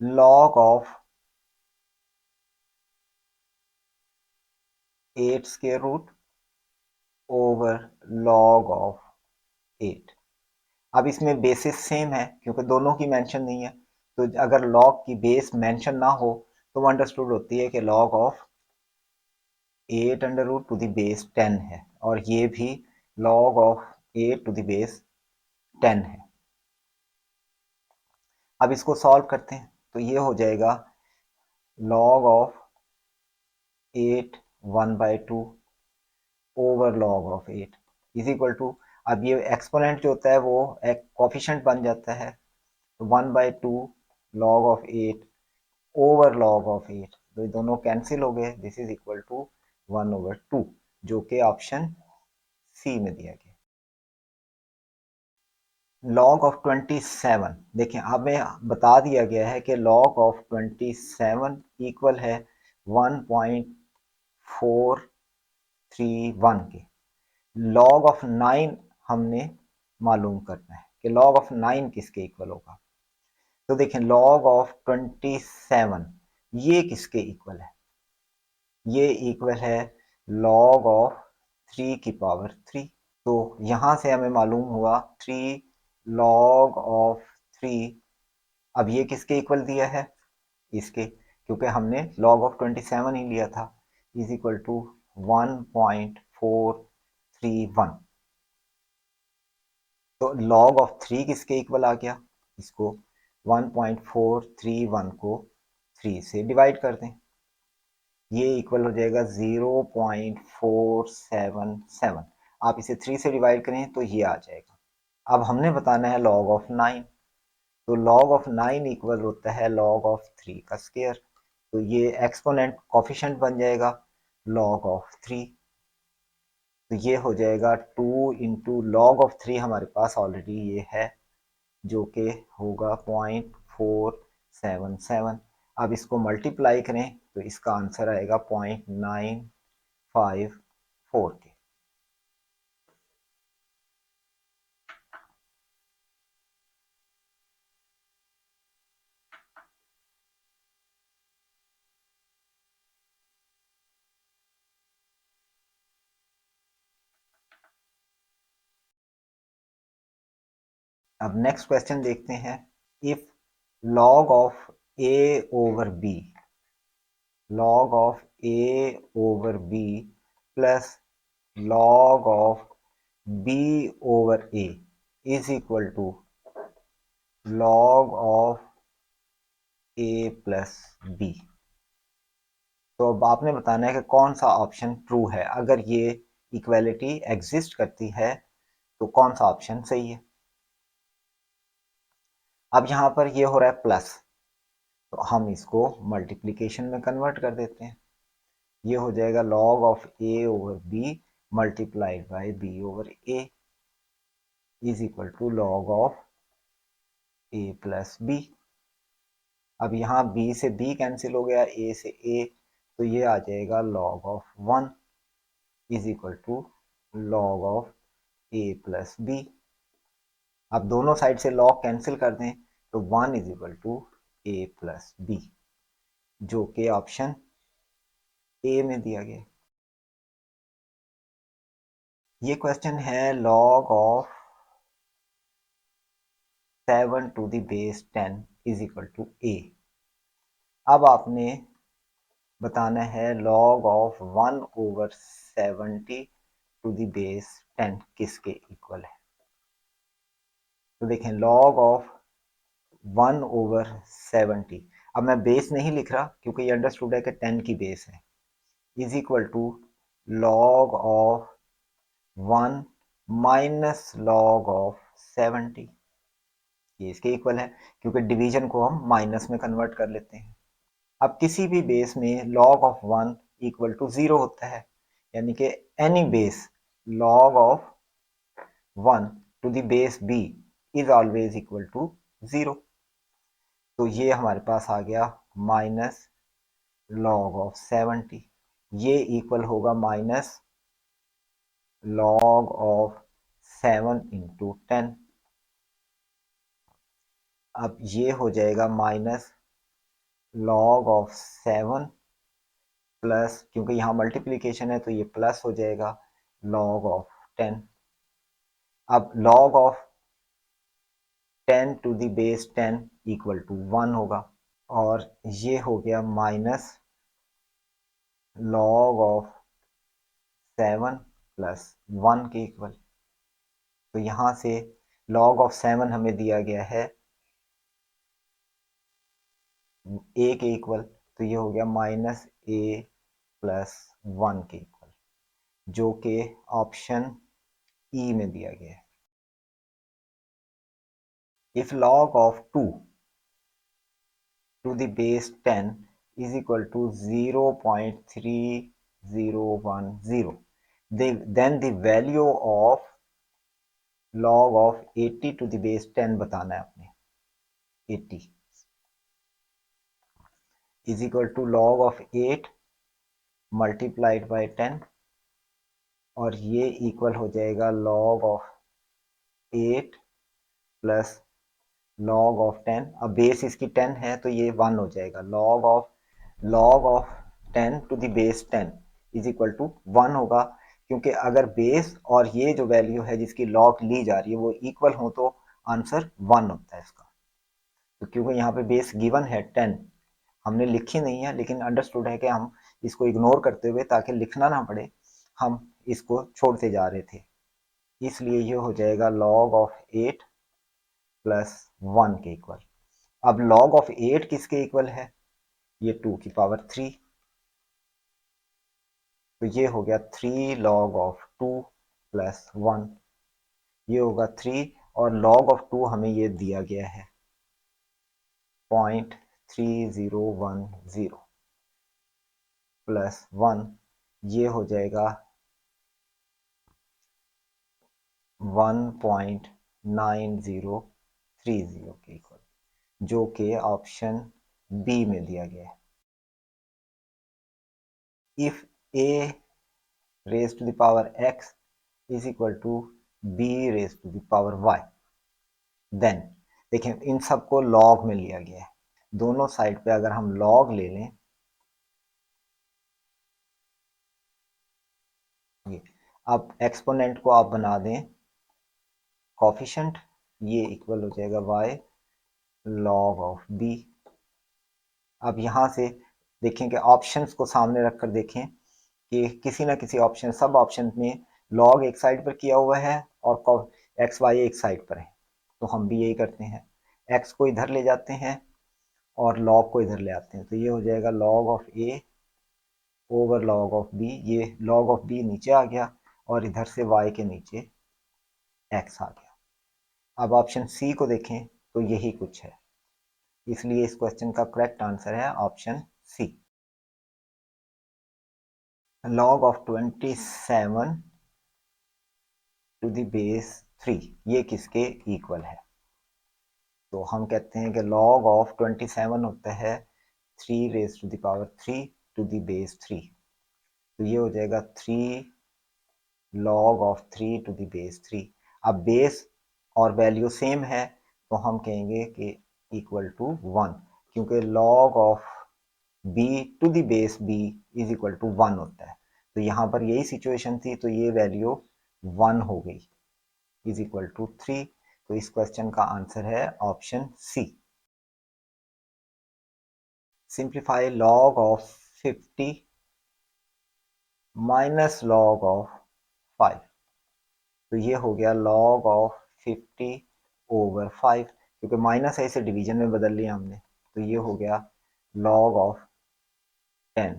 log of 8 square root over log of 8। अब इसमें basis same है क्योंकि दोनों की मेंशन नहीं है, तो अगर log की बेस मेंशन ना हो तो अंडरस्टूड होती है कि log of 8 under root to the base 10 है, और ये भी log of 8 to the base 10 है। अब इसको सॉल्व करते हैं तो ये हो जाएगा log of 8 1/2 ओवर log of 8 is equal to, अब ये एक्सपोनेंट जो होता है वो एक कोफिशिएंट बन जाता है, तो 1/2 log of 8 over log of 8, तो ये दोनों कैंसिल हो गए, दिस इज इक्वल टू 1/2, जो कि ऑप्शन सी में दिया गया। log of 27, देखें हमें बता दिया गया है कि log of 27 इक्वल है 1.431 के। log of 9 हमने मालूम करना है कि log of 9 किसके इक्वल होगा। तो देखें log of 27 ये किसके इक्वल है, ये इक्वल है log of 3 की पावर 3। तो यहां से हमें मालूम हुआ 3 log of 3, अब ये किसके इक्वल दिया है, इसके, क्योंकि हमने log of 27 ही लिया था, इज इक्वल टू 1.431। तो log of 3 किसके इक्वल आ गया, इसको 1.431 को 3 से डिवाइड कर दें, ये इक्वल हो जाएगा 0.477। आप इसे 3 से डिवाइड करें तो ये आ जाएगा। अब हमने बताना है log of 9, तो log of 9 इक्वल होता है log of 3 का स्क्वायर, तो ये एक्सपोनेंट कोफिशिएंट बन जाएगा log of 3, तो ये हो जाएगा 2 इंटू log of 3, हमारे पास ऑलरेडी ये है जो कि होगा 0.477। अब इसको मल्टीप्लाई करें तो इसका आंसर आएगा 0.954 के। अब नेक्स्ट क्वेश्चन देखते हैं। If log of a over b, log of a over b plus log of b over a is equal to log of a plus b, तो अब आपने बताना है कि कौन सा ऑप्शन ट्रू है। अगर ये इक्वालिटी एग्जिस्ट करती है तो कौन सा ऑप्शन सही है। अब यहां पर ये हो रहा है प्लस, तो हम इसको मल्टीप्लिकेशन में कन्वर्ट कर देते हैं, ये हो जाएगा log of a over b multiplied by b over a is equal to log of a plus b। अब यहाँ b से b कैंसिल हो गया, a से a, तो ये आ जाएगा log of 1 is equal to log of a plus b। अब दोनों साइड से log कैंसिल कर दें तो 1 is equal to a plus b, जो कि ऑप्शन ए में दिया गया। ये क्वेश्चन है log of 7 to the base 10 is equal to a। अब आपने बताना है log of 1 over 70 to the base 10 किसके इक्वल है। तो देखें log ऑफ 1 ओवर 70, अब मैं बेस नहीं लिख रहा क्योंकि ये अंडरस्टूड है कि 10 की बेस है, is equal to log of 1 minus log of 70, ये इसके इक्वल है क्योंकि डिवीजन को हम माइनस में कन्वर्ट कर लेते हैं। अब किसी भी बेस में log ऑफ 1 इक्वल टू 0 होता है, यानी कि any base log of 1 to the base b is always equal to 0, तो ये हमारे पास आ गया माइनस log ऑफ 70, ये इक्वल होगा माइनस log ऑफ 7 इंटू 10, अब ये हो जाएगा माइनस log ऑफ 7 प्लस, क्योंकि यहाँ मल्टीप्लीकेशन है तो ये प्लस हो जाएगा, log ऑफ 10। अब log of 10 to the base 10 equal to 1 होगा, और ये हो गया माइनस log ऑफ 7 प्लस 1 के इक्वल। तो यहाँ से log ऑफ 7 हमें दिया गया है a के इक्वल, तो ये हो गया माइनस a प्लस 1 के इक्वल, जो कि ऑप्शन ई में दिया गया है। If log of 2 to the base 10 is equal to 0.3010, then the value of log of 80 to the base 10 बताना है आपने। 80 is equal to log of 8 multiplied by 10, और ये इक्वल हो जाएगा log of 8 plus log of 10। अब base इसकी 10 है तो ये 1 हो जाएगा, log of 10 to the base 10 is equal to 1 होगा, क्योंकि अगर बेस और ये जो वैल्यू है जिसकी log ली जा रही है वो इक्वल हो तो आंसर 1 होता है इसका। तो क्योंकि यहाँ पे बेस गिवन है 10, हमने लिखी नहीं है लेकिन अंडरस्टूड है कि हम इसको इग्नोर करते हुए, ताकि लिखना ना पड़े, हम इसको छोड़ते जा रहे थे, इसलिए ये हो जाएगा log ऑफ 8 प्लस 1 के इक्वल। अब log ऑफ 8 किसके इक्वल है, ये 2 की पावर 3, तो ये हो गया 3 log ऑफ 2 प्लस 1, ये होगा 3, और log ऑफ 2 हमें ये दिया गया है 0.3010 प्लस 1, ये हो जाएगा 1.9030 के इक्वल, जो कि ऑप्शन बी में दिया गया है। If a raised to the power x is equal to b raised to the power y, then देखिए इन सबको log में लिया गया है, दोनों साइड पे अगर हम log ले लें, अब एक्सपोनेंट को आप बना दें कोफिशिएंट, ये इक्वल हो जाएगा y log ऑफ b। अब यहाँ से देखें कि ऑप्शंस को सामने रखकर देखें कि किसी ना किसी ऑप्शन, सब ऑप्शन में log एक साइड पर किया हुआ है और एक्स वाई एक साइड पर है, तो हम भी यही करते हैं, x को इधर ले जाते हैं और log को इधर ले आते हैं, तो ये हो जाएगा log of a over log of b, ये log ऑफ b नीचे आ गया और इधर से y के नीचे x आ गया। अब ऑप्शन सी को देखें तो यही कुछ है, इसलिए इस क्वेश्चन का करेक्ट आंसर है option C. log of 27 to the base 3 ये किसके इक्वल है, तो हम कहते हैं कि log ऑफ 27 होता है 3 raise to the power 3 to the base 3, तो ये हो जाएगा 3 log of 3 to the base 3। अब बेस और वैल्यू सेम है तो हम कहेंगे कि इक्वल टू 1, क्योंकि log of b to the base b is equal to 1 होता है, तो यहाँ पर यही सिचुएशन थी, तो ये वैल्यू 1 हो गई, इज इक्वल टू 3, तो इस क्वेश्चन का आंसर है option C. Simplify log of 50 minus log of 5, तो ये हो गया log ऑफ 50 ओवर 5, क्योंकि माइनस है इसे डिवीजन में बदल लिया हमने, तो ये हो गया log ऑफ 10।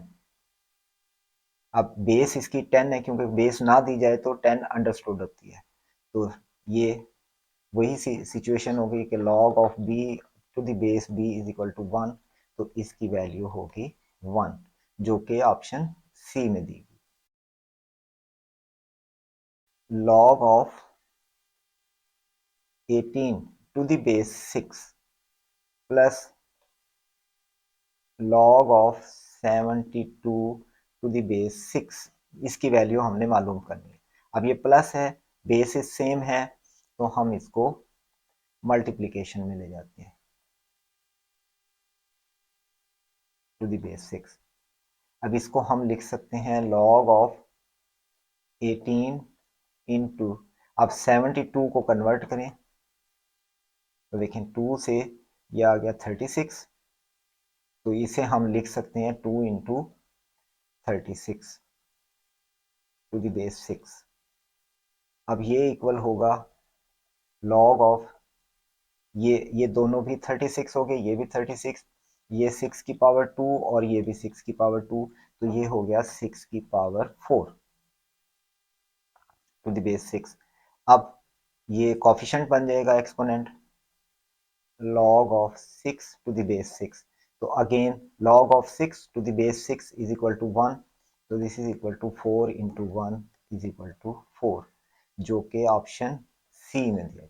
अब बेस इसकी 10 है, क्योंकि बेस ना दी जाए तो 10 अंडरस्टूड होती है, तो ये वही सिचुएशन हो गई कि log of b to the base b is equal to 1, तो इसकी वैल्यू होगी 1, जो कि ऑप्शन सी में दी गई। log of 18 to the base 6 plus log of 72 to the base 6, इसकी वैल्यू हमने मालूम करनी है। अब ये प्लस है, बेसिस सेम है, तो हम इसको मल्टीप्लिकेशन में ले जाते हैं, टू द बेस 6। अब इसको हम लिख सकते हैं log ऑफ 18 इंटू, अब 72 को कन्वर्ट करें तो देखें 2 से ये आ गया 36, तो इसे हम लिख सकते हैं 2 इंटू 36 टू द बेस 6। अब ये इक्वल होगा log ऑफ, ये दोनों भी 36 हो गए, ये भी 36, ये 6 की पावर 2 और ये भी 6 की पावर 2, तो ये हो गया 6 की पावर 4 टू द बेस 6। अब ये कॉफिशेंट बन जाएगा exponent, log of 6 to the base 6, तो again log of 6 to the base 6 is equal to 1, तो this is equal to 4 into 1 is equal to 4, जो कि ऑप्शन सी में दिया।